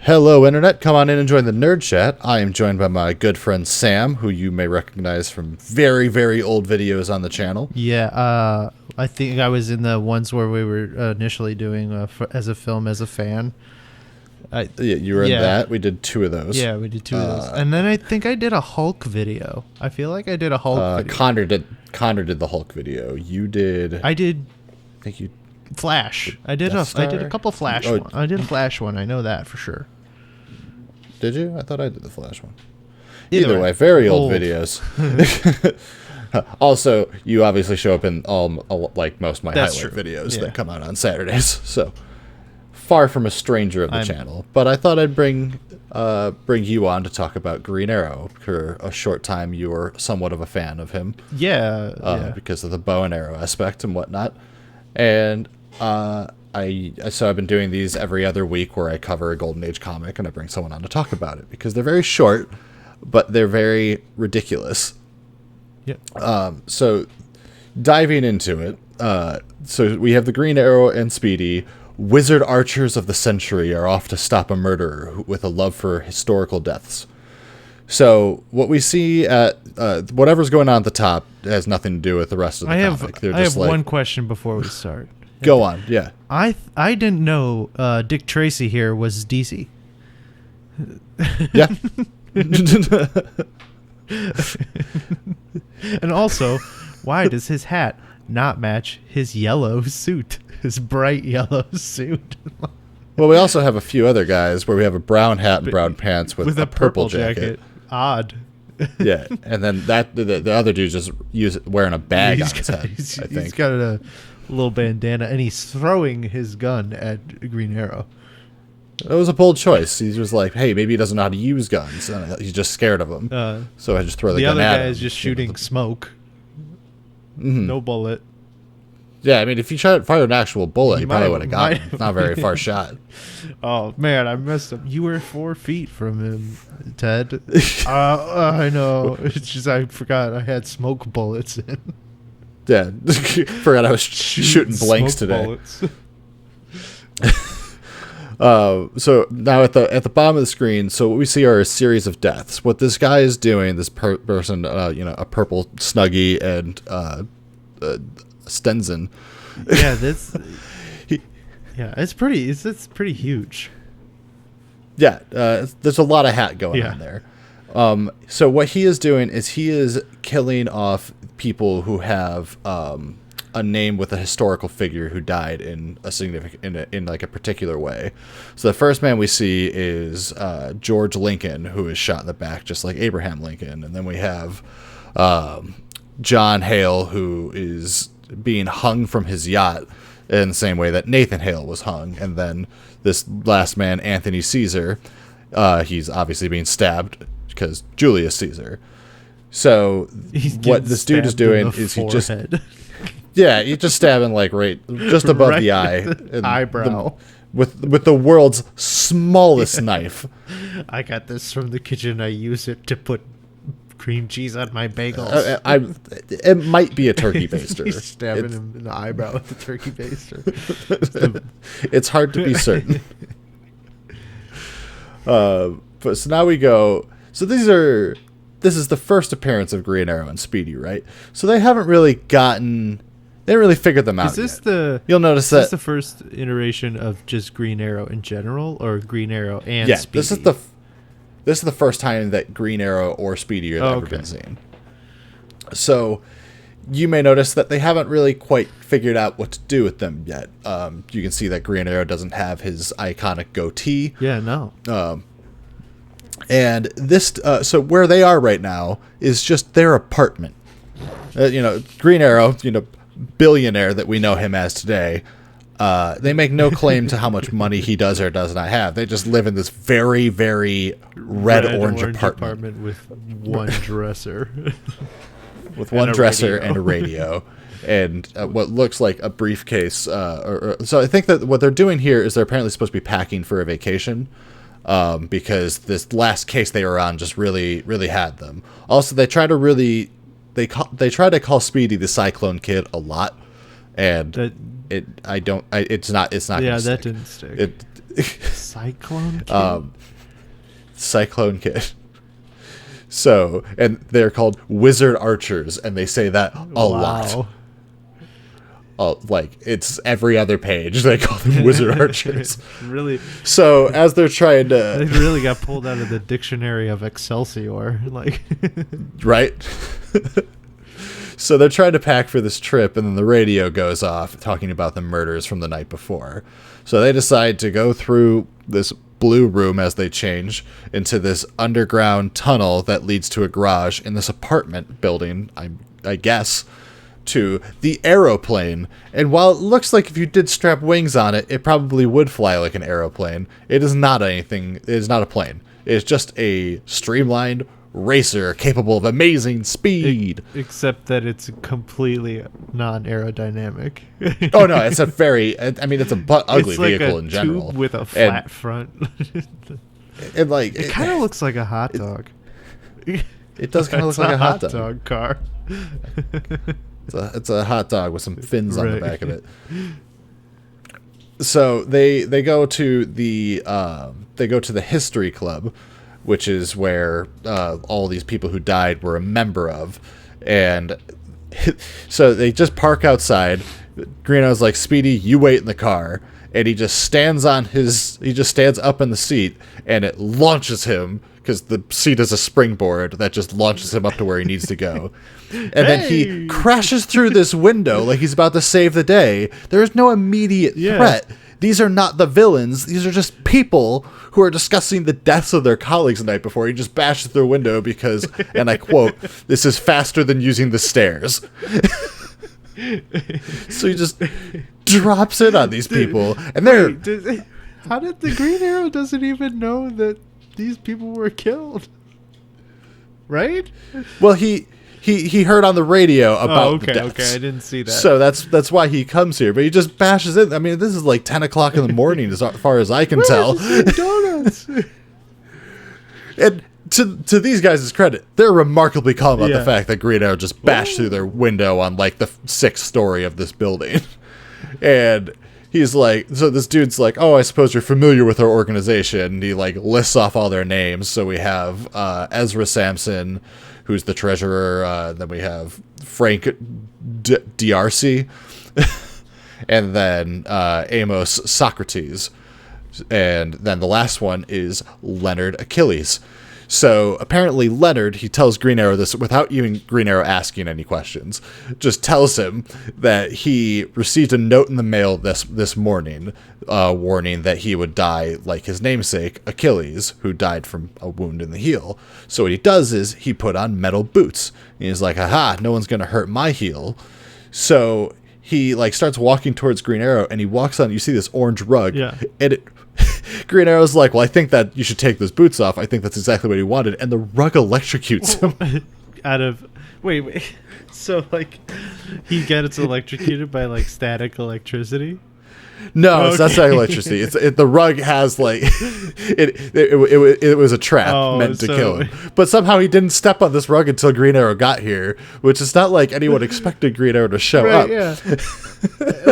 Hello, Internet. Come on in and join the NerdChat. I am joined by my good friend Sam, who you may recognize from very, very old videos on the channel. Yeah, I think I was in the ones where we were initially doing as a film as a fan. Yeah, you were in that. We did 2 of those. Yeah, we did 2 of those. And then I think I did a Hulk video. I feel like I did a Hulk video. Connor did the Hulk video. You did... I did... I think you... Flash. I did a couple Flash one. I did a Flash one. I know that for sure. Did you? I thought I did the Flash one. Either way, very old videos. Also, you obviously show up in like most of my highlight videos that come out on Saturdays. So far from a stranger of the channel. But I thought I'd bring you on to talk about Green Arrow. For a short time, you were somewhat of a fan of him. Yeah. Because of the bow and arrow aspect and whatnot. And so I've been doing these every other week where I cover a Golden Age comic and I bring someone on to talk about it because they're very short, but they're very ridiculous. Yeah. So diving into it, so we have the Green Arrow and Speedy. Wizard archers of the century are off to stop a murderer with a love for historical deaths. So what we see at whatever's going on at the top has nothing to do with the rest of the comic. I have one question before we start. Go on, yeah. I didn't know Dick Tracy here was DC. Yeah. And also, why does his hat not match his yellow suit? His bright yellow suit. Well, we also have a few other guys where we have a brown hat and brown pants with a purple jacket. Odd. Yeah, and then the other dude's just wearing a bag on his head. I think he's got a little bandana, and he's throwing his gun at Green Arrow. It was a bold choice. He's just like, hey, maybe he doesn't know how to use guns. And he's just scared of them. So I just throw the gun at him. The other guy is just shooting smoke. Mm-hmm. No bullet. Yeah, I mean, if you fired an actual bullet, you probably would have gotten him. It's not a very far shot. Oh, man, I messed up. You were 4 feet from him, Ted. I know. It's just I forgot I had smoke bullets in. Yeah, forgot I was shooting blanks today. So now at the bottom of the screen, so what we see are a series of deaths. What this guy is doing, this person, a purple Snuggie and Stenson. Yeah, it's pretty huge. Yeah, there's a lot of hat going on there. So what he is doing is he is killing off people who have a name with a historical figure who died in a significant in like a particular way. So the first man we see is George Lincoln, who is shot in the back just like Abraham Lincoln, and then we have John Hale, who is being hung from his yacht in the same way that Nathan Hale was hung, and then this last man, Anthony Caesar, he's obviously being stabbed because Julius Caesar. So what this dude is doing is he just he's just stabbing like right just above right the eye, eyebrow, with the world's smallest knife. I got this from the kitchen. I use it to put cream cheese on my bagels. It might be a turkey baster. He's stabbing him in the eyebrow with the turkey baster. It's hard to be certain. But so now we go. So this is the first appearance of Green Arrow and Speedy, right? So they haven't really they didn't really figure them out. You'll notice that this the first iteration of just Green Arrow in general, or Green Arrow and Speedy? This is the first time that Green Arrow or Speedy have ever been seen. So you may notice that they haven't really quite figured out what to do with them yet. You can see that Green Arrow doesn't have his iconic goatee. Yeah, no. And this, so where they are right now is just their apartment. Green Arrow, billionaire that we know him as today. They make no claim to how much money he does or does not have. They just live in this very, very red-orange apartment with one dresser. With one dresser and a radio. And what looks like a briefcase. So I think that what they're doing here is they're apparently supposed to be packing for a vacation. Because this last case they were on just really, really had them. Also, they try to call Speedy the Cyclone Kid a lot, and it's not. Yeah, that didn't stick. Cyclone Kid? Cyclone Kid. So, and they're called wizard archers, and they say that a lot. Like, it's every other page they call them wizard archers. Really? So, as they're trying to... They really got pulled out of the dictionary of Excelsior. Like, right? So they're trying to pack for this trip, and then the radio goes off talking about the murders from the night before. So they decide to go through this blue room as they change into this underground tunnel that leads to a garage in this apartment building, I guess, to the aeroplane. And while it looks like if you did strap wings on it, it probably would fly like an aeroplane, it is not anything. It is not a plane. It's just a streamlined racer capable of amazing speed. Except that it's completely non-aerodynamic. Oh no, it's a very, I mean, it's a ugly like vehicle a in general. tube with a flat front. And like, it kind of looks like a hot dog. It does kind of look like a hot dog car. It's a hot dog with some fins on the back of it. So they go to the history club, which is where all these people who died were a member of. And so they just park outside. Green Arrow's like, Speedy, you wait in the car. And he just stands up in the seat, and it launches him, because the seat is a springboard that just launches him up to where he needs to go. And then he crashes through this window like he's about to save the day. There is no immediate threat. These are not the villains. These are just people who are discussing the deaths of their colleagues the night before. He just bashes through the window because, and I quote, "This is faster than using the stairs." So he just drops in on these people. And they're... How did the Green Arrow doesn't even know that these people were killed? Right? Well, he heard on the radio about the deaths. Okay, I didn't see that. So that's why he comes here. But he just bashes in. I mean, this is like 10 o'clock in the morning as far as I can tell. Donuts. And to these guys' credit, they're remarkably calm about the fact that Green Arrow just bashed through their window on like the 6th story of this building. And he's like, so this dude's like, oh, I suppose you're familiar with our organization. And he like lists off all their names. So we have Ezra Sampson, who's the treasurer. Then we have Frank D'Arcy, and then Amos Socrates. And then the last one is Leonard Achilles. So apparently Leonard, he tells Green Arrow this without even Green Arrow asking any questions, just tells him that he received a note in the mail this morning warning that he would die like his namesake, Achilles, who died from a wound in the heel. So what he does is he put on metal boots. And he's like, aha, no one's going to hurt my heel. So he like starts walking towards Green Arrow, and he walks on, you see this orange rug, and Green Arrow's like, well, I think that you should take those boots off. I think that's exactly what he wanted. And the rug electrocutes him. Wait. So, like, he gets electrocuted by, like, static electricity? No, it's not static electricity. The rug has, like, it was a trap meant to kill him. But somehow he didn't step on this rug until Green Arrow got here, which is not like anyone expected Green Arrow to show up. Yeah.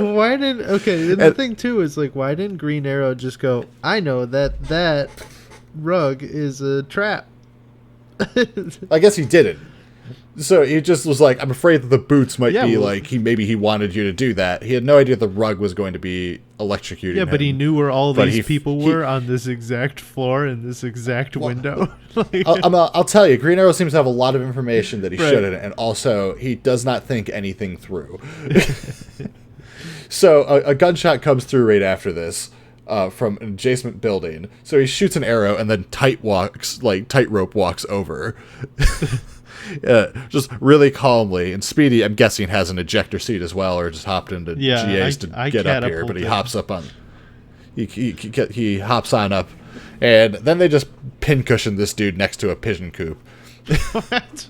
Why didn't... Okay, and the thing, too, is, like, why didn't Green Arrow just go, I know that rug is a trap? I guess he didn't. So he just was like, I'm afraid that the boots might be like, he wanted you to do that. He had no idea the rug was going to be electrocuting him. Yeah, but he knew where all these people were on this exact floor in this exact window. I'll tell you, Green Arrow seems to have a lot of information that he shouldn't, and also he does not think anything through. So a gunshot comes through right after this. From an adjacent building. So he shoots an arrow and then tightrope walks over. Just really calmly. And Speedy, I'm guessing, has an ejector seat as well, or just hopped into GAs to get up here. But he hops up on. He hops on up, and then they just pincushion this dude next to a pigeon coop. What?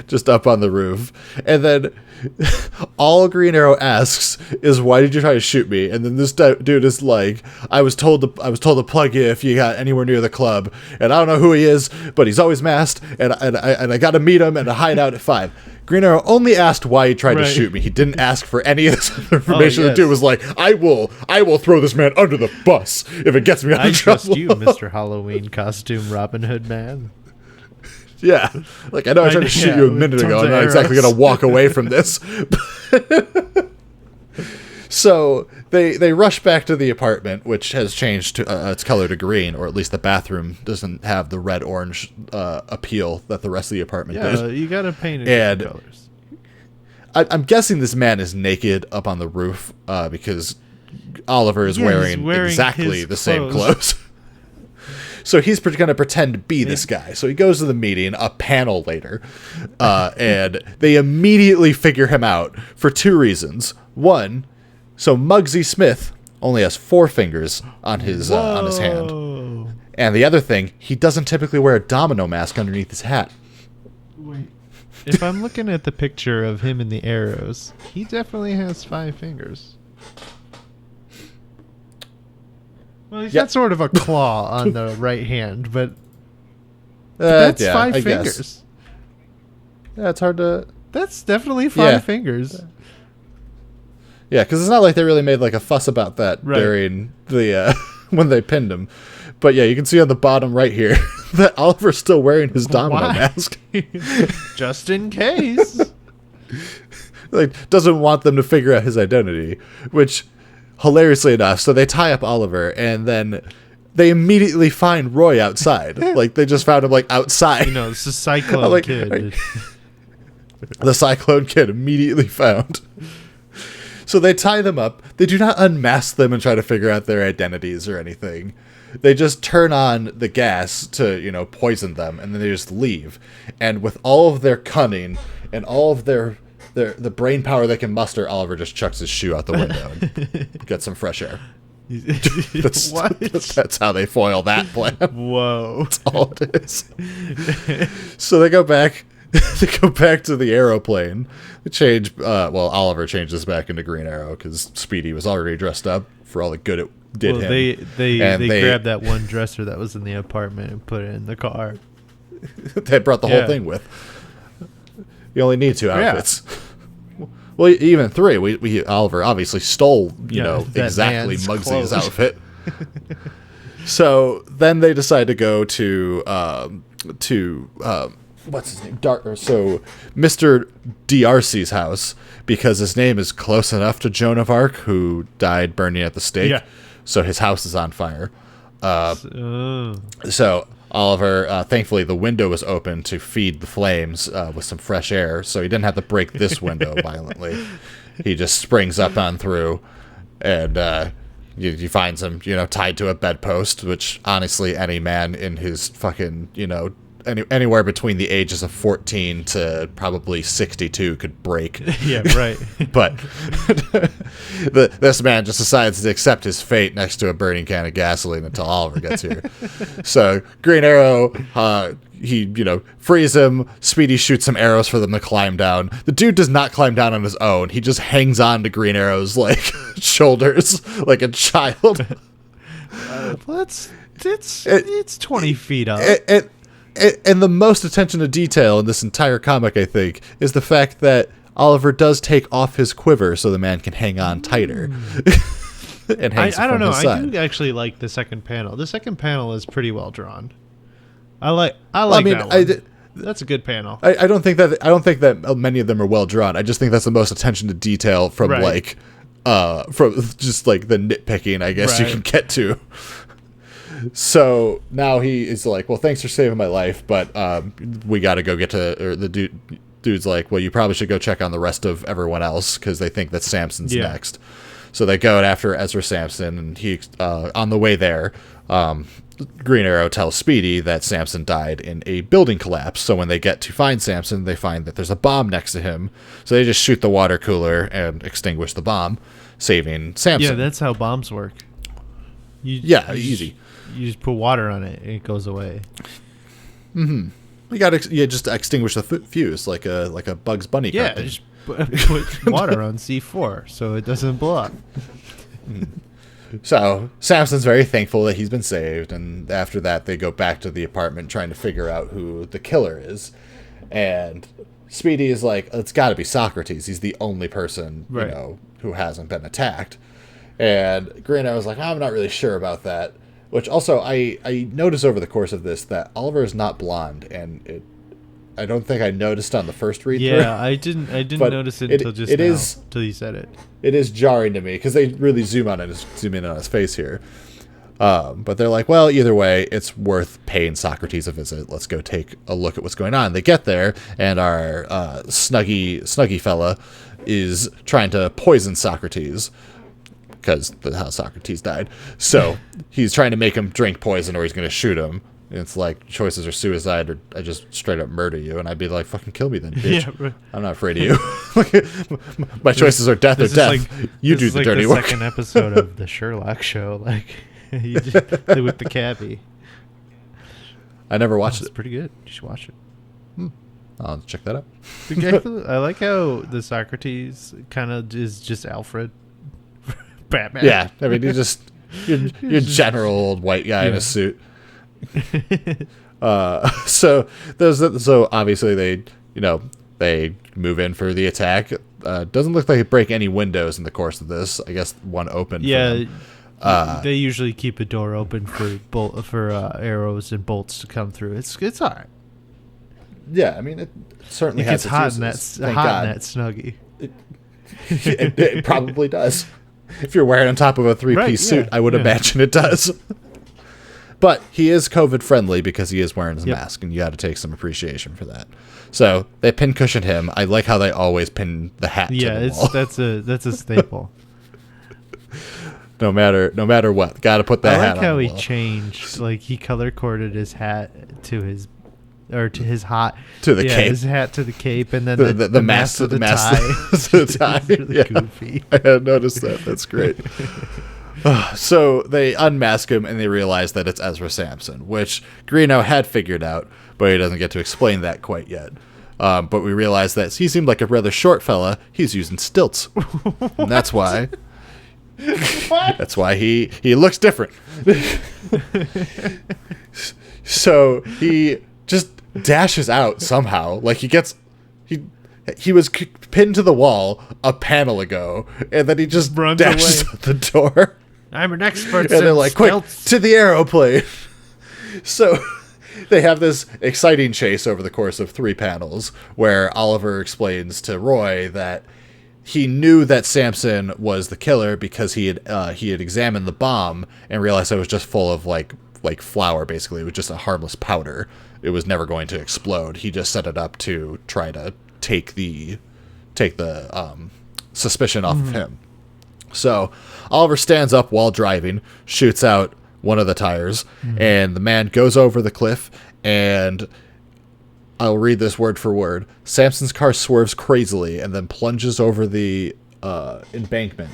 Just up on the roof. And then all Green Arrow asks is, why did you try to shoot me? And then this dude is like, I was told to plug you if you got anywhere near the club, and I don't know who he is, but he's always masked, and I got to meet him and hide out at 5. Green Arrow only asked why he tried to shoot me. He didn't ask for any of this information. The dude was like, I will throw this man under the bus if it gets me out of trouble. I trust you, Mr. Halloween costume Robin Hood man. Yeah. Like, I know I tried to shoot you a minute ago. I'm not exactly going to walk away from this. So they rush back to the apartment, which has changed to its color to green, or at least the bathroom doesn't have the red-orange appeal that the rest of the apartment did. Yeah, you got to paint it in colors. I'm guessing this man is naked up on the roof because Oliver is wearing exactly the same clothes. So he's going to pretend to be this guy. So he goes to the meeting, a panel later, and they immediately figure him out for two reasons. One, so Muggsy Smith only has 4 fingers on his hand. And the other thing, he doesn't typically wear a domino mask underneath his hat. Wait. If I'm looking at the picture of him in the arrows, he definitely has 5 fingers. Well, he's got sort of a claw on the right hand, but that's 5 fingers. Guess. Yeah, it's hard to... That's definitely 5 fingers. Yeah, because it's not like they really made like a fuss about that during the when they pinned him. But yeah, you can see on the bottom right here that Oliver's still wearing his domino mask. Just in case. Like, doesn't want them to figure out his identity, which, hilariously enough, so they tie up Oliver, and then they immediately find Roy outside. Like, they just found him, like, outside. You know, it's a Cyclone Kid. The Cyclone Kid immediately found. So they tie them up. They do not unmask them and try to figure out their identities or anything. They just turn on the gas to, you know, poison them, and then they just leave. And with all of their cunning and all of the brain power they can muster, Oliver just chucks his shoe out the window and gets some fresh air. That's how they foil that plan. Whoa. That's all it is. So they go back. They go back to the aeroplane. They change. Oliver changes back into Green Arrow because Speedy was already dressed up for all the good it did him. They grabbed that one dresser that was in the apartment and put it in the car. They brought the whole thing with. You only need 2 outfits. Yeah. Well, even 3. We Oliver obviously stole, exactly Muggsy's outfit. So then they decide to go to what's his name? Mr. D'Arcy's house, because his name is close enough to Joan of Arc, who died burning at the stake. Yeah. So his house is on fire. So Oliver, thankfully, the window was open to feed the flames with some fresh air, so he didn't have to break this window violently. He just springs up on through, and he finds him, tied to a bedpost, which honestly any man in his fucking, anywhere between the ages of 14 to probably 62 could break. Yeah, right. But this man just decides to accept his fate next to a burning can of gasoline until Oliver gets here. So Green Arrow, he frees him. Speedy shoots some arrows for them to climb down. The dude does not climb down on his own. He just hangs on to Green Arrow's shoulders like a child. It's 20 feet up. And the most attention to detail in this entire comic, I think, is the fact that Oliver does take off his quiver so the man can hang on tighter. And I don't know. I do actually like the second panel. The second panel is pretty well drawn. I like that one. That's a good panel. I don't think that many of them are well drawn. I just think that's the most attention to detail from from just like the nitpicking, I guess you can get to. So now he is like, well, thanks for saving my life, but we got to go get to... Or the dude's like, well, you probably should go check on the rest of everyone else because they think that Samson's next. So they go after Ezra Sampson, and he on the way there, Green Arrow tells Speedy that Samson died in a building collapse. So when they get to find Samson, they find that there's a bomb next to him. So they just shoot the water cooler and extinguish the bomb, saving Samson. Yeah, that's how bombs work. Easy. You just put water on it and it goes away. Mm-hmm. You got to just extinguish the fuse like a Bugs Bunny. Yeah, just put water on C4 so it doesn't blow up. So Samson's very thankful that he's been saved, and after that they go back to the apartment trying to figure out who the killer is. And Speedy is like, it's got to be Socrates. He's the only person, Right. you know, who hasn't been attacked. And Green Arrow's like, I'm not really sure about that. Which also, I noticed over the course of this that Oliver is not blonde, and I don't think I noticed on the first read through. Yeah, I didn't notice it until just now, until you said it. It is jarring to me because they really zoom in on his face here. But they're like, well, either way, it's worth paying Socrates a visit. Let's go take a look at what's going on. They get there, and our snuggy fella is trying to poison Socrates because that's how Socrates died. So he's trying to make him drink poison, or he's going to shoot him. It's like, choices are suicide, or I just straight up murder you. And I'd be like, fucking kill me then, bitch. Yeah, right. I'm not afraid of you. My choices are death or death. Like, you do the dirty work. This is like the second episode of the Sherlock show. Like, you just, with the cabbie. I never watched it. It's pretty good. You should watch it. I'll check that out. I like how the Socrates kind of is just Alfred. Batman. Yeah. I mean, he's just your general old white guy in a suit. So obviously they move in for the attack. Doesn't look like they break any windows in the course of this. I guess one open. Yeah, they usually keep a door open for arrows and bolts to come through. It's all right. Yeah, I mean, it certainly has its hot uses. in that snuggie. It probably does. If you're wearing on top of a three-piece suit, I would imagine it does. But he is COVID friendly because he is wearing his mask, and you got to take some appreciation for that. So they pincushion him. I like how they always pin the hat. To the wall. That's a staple. no matter what, got to put that hat on. I like how he wall. Changed. Like he color coded his hat to his hat to the cape, his hat to the cape, and then the mask to the tie. To the tie. It's really goofy. I had noticed that. That's great. So they unmask him and they realize that it's Ezra Sampson, which Green Arrow had figured out, but he doesn't get to explain that quite yet. But we realize that he seemed like a rather short fella. He's using stilts, and that's why. That's why he looks different. So he just dashes out somehow. Like he was pinned to the wall a panel ago, and then he just dashes out the door. I'm an expert. And they're like, quick, to the aeroplane. So they have this exciting chase over the course of 3 panels where Oliver explains to Roy that he knew that Sampson was the killer because he had examined the bomb and realized it was just full of like flour. Basically, it was just a harmless powder. It was never going to explode. He just set it up to try to take the suspicion off of him. So Oliver stands up while driving, shoots out one of the tires, and the man goes over the cliff, and I'll read this word for word. Sampson's car swerves crazily and then plunges over the embankment.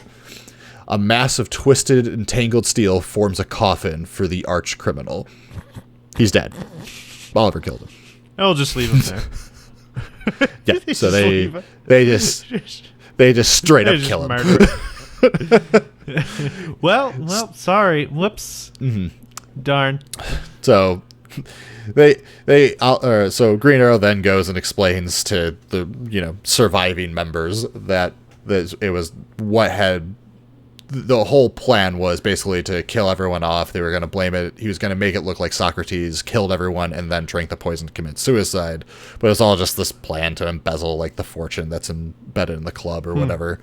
A mass of twisted and tangled steel forms a coffin for the arch criminal. He's dead. Oliver killed him. I'll just leave him there. Yeah, so they just straight up kill him. well, sorry. Whoops. Darn. So so Green Arrow then goes and explains to the surviving members that it was what had the whole plan was basically to kill everyone off. They were going to blame it. He was going to make it look like Socrates killed everyone and then drank the poison to commit suicide. But it was all just this plan to embezzle like the fortune that's embedded in the club or whatever.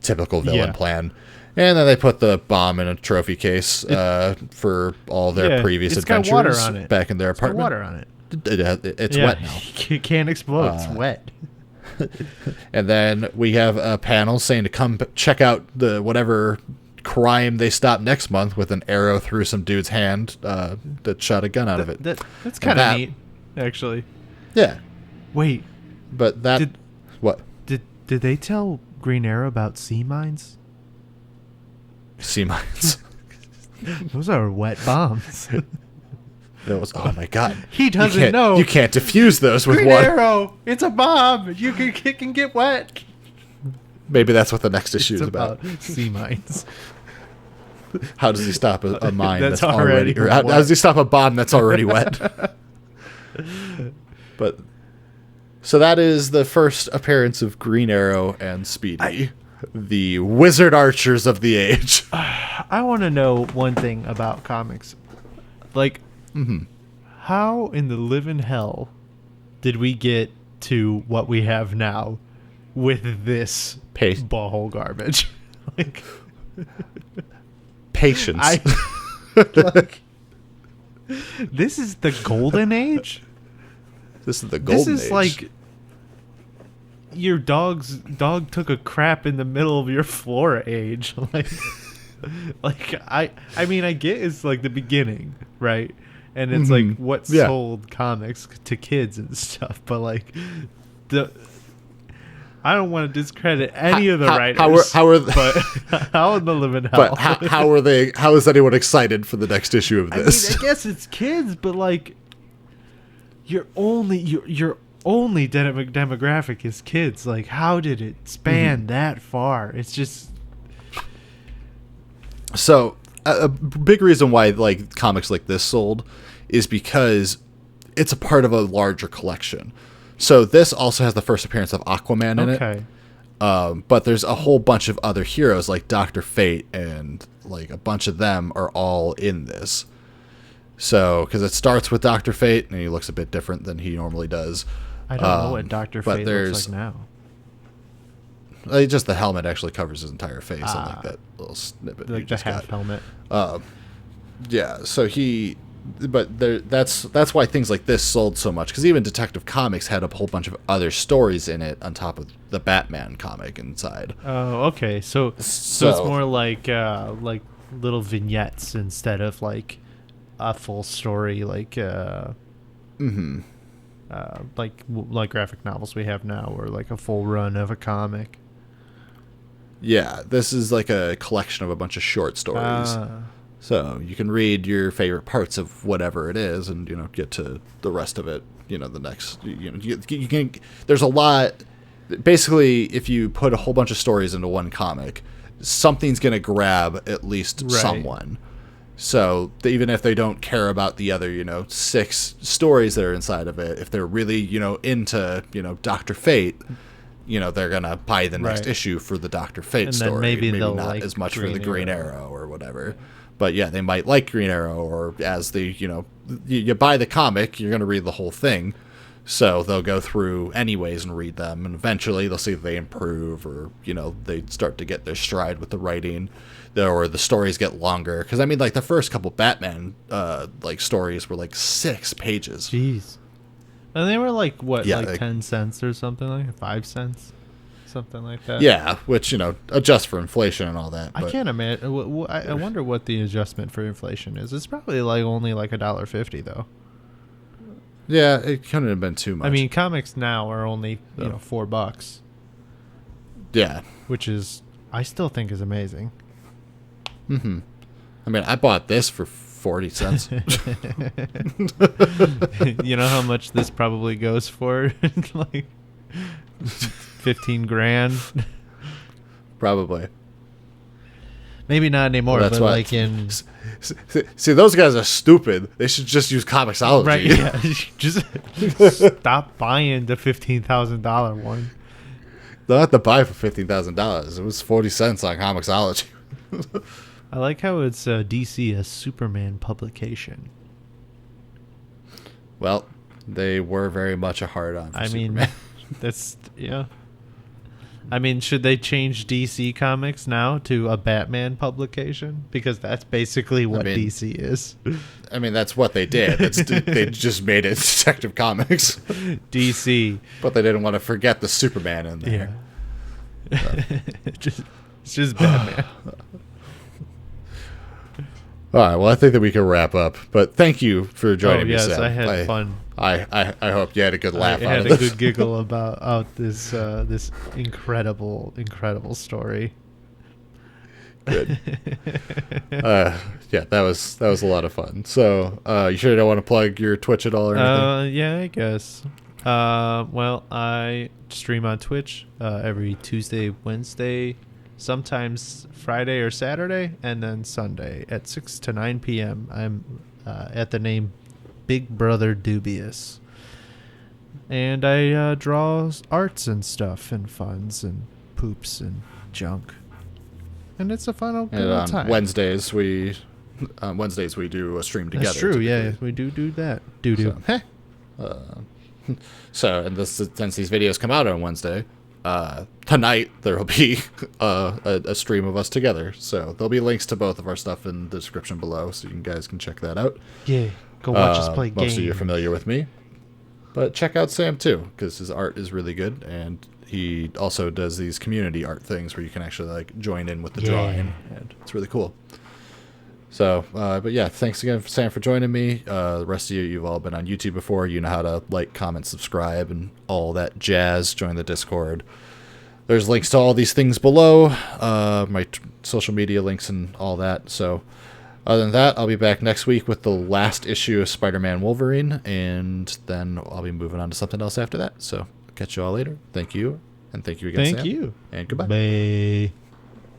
Typical villain plan. And then they put the bomb in a trophy case for all their previous adventures got water on it. Back in their apartment. Got water on it. It's wet now. It can't explode. It's wet. And then we have a panel saying to come check out the whatever crime they stop next month with an arrow through some dude's hand that shot a gun out of it. That's kind of neat, actually. Yeah. Wait. But what? Did they tell Green Arrow about sea mines? Sea mines. Those are wet bombs. Oh my god! He doesn't know. You can't defuse those with Green one. Arrow. It's a bomb. It can get wet. Maybe that's what the next issue is about. Sea mines. How does he stop a mine that's already or how does he stop a bomb that's already wet? But So that is the first appearance of Green Arrow and Speedy, the wizard archers of the age. I want to know one thing about comics. Like, how in the living hell did we get to what we have now with this ball garbage? Like, patience. Like, this is the golden age? This is the golden age. This is like your dog took a crap in the middle of your flora age. Like I mean, I get it's like the beginning, right? And it's like what sold comics to kids and stuff, but like I don't want to discredit any of the writers. But how in the living hell? But how are they? How is anyone excited for the next issue of this? I mean, I guess it's kids, but like your only demographic is kids. Like, how did it span that far? It's just so a big reason why like comics like this sold is because it's a part of a larger collection. So this also has the first appearance of Aquaman in it. But there's a whole bunch of other heroes like Dr. Fate, and like a bunch of them are all in this. So, because it starts with Dr. Fate, and he looks a bit different than he normally does. I don't know what Dr. Fate looks like now. Just the helmet actually covers his entire face, and like that little snippet. Like the half helmet. Yeah, so that's why things like this sold so much, because even Detective Comics had a whole bunch of other stories in it on top of the Batman comic inside. Oh, okay. So it's more like little vignettes instead of like a full story, like like graphic novels we have now, or like a full run of a comic. Yeah, this is like a collection of a bunch of short stories. So you can read your favorite parts of whatever it is, and get to the rest of it. The next. You can. There's a lot. Basically, if you put a whole bunch of stories into one comic, something's going to grab at least someone. So even if they don't care about the other 6 stories that are inside of it, if they're really into Dr. Fate, they're gonna buy the next issue for the Dr. Fate and story. Maybe not like as much Green for the Green Arrow. Arrow or whatever. But yeah, they might like Green Arrow, or as the you buy the comic, you're gonna read the whole thing, so they'll go through anyways and read them, and eventually they'll see if they improve, or they start to get their stride with the writing, or the stories get longer. Because I mean, like the first couple Batman like stories were like 6 pages. Jeez. And they were like what, like 10 cents or something, like 5 cents, something like that. Yeah, which adjust for inflation and all that. But I can't imagine. I wonder what the adjustment for inflation is. It's probably like only like $1.50 though. Yeah, it couldn't have been too much. I mean, comics now are only $4. Yeah, which is I still think is amazing. I mean, I bought this for 40 cents. You know how much this probably goes for? Like 15 grand. Probably. Maybe not anymore, well, that's but why, like in... See, those guys are stupid. They should just use Comixology. Right, yeah. Just stop buying the $15,000 one. They'll have to buy for $15,000. It was 40 cents on Comixology. I like how it's DC, a Superman publication. Well, they were very much a hard-on for Superman. Mean, that's... Yeah. I mean, should they change DC Comics now to a Batman publication? Because that's basically what DC is. I mean, that's what they did. They just made it Detective Comics. DC. But they didn't want to forget the Superman in there. Yeah. It's just Batman. All right, well, I think that we can wrap up. But thank you for joining me, Sam. Yes, I had fun. I hope you had a good laugh out of this. I had a good giggle about this this incredible story. Good. Yeah, that was a lot of fun. So, you sure don't want to plug your Twitch at all or anything? Yeah, I guess. Well, I stream on Twitch every Tuesday, Wednesday, sometimes Friday or Saturday, and then Sunday at 6 to 9 p.m. I'm at the name Big Brother Dubious. And I draw arts and stuff and funds and poops and junk. And it's a fun old And on time. Wednesdays we do a stream together. That's true. typically. Yeah, we do that. Do. So, and since these videos come out on Wednesday, tonight there will be a stream of us together. So there'll be links to both of our stuff in the description below, so you guys can check that out. Yeah, go watch us play games. Most of you are familiar with me, but check out Sam too, because his art is really good, and he also does these community art things where you can actually like join in with the drawing, and it's really cool. So, but yeah, thanks again, Sam, for joining me. The rest of you've all been on YouTube before. You know how to like, comment, subscribe, and all that jazz. Join the Discord. There's links to all these things below, my social media links and all that. So, other than that, I'll be back next week with the last issue of Spider-Man Wolverine, and then I'll be moving on to something else after that. So, catch you all later. Thank you, and thank you again, Sam. Thank you. And goodbye. Bye.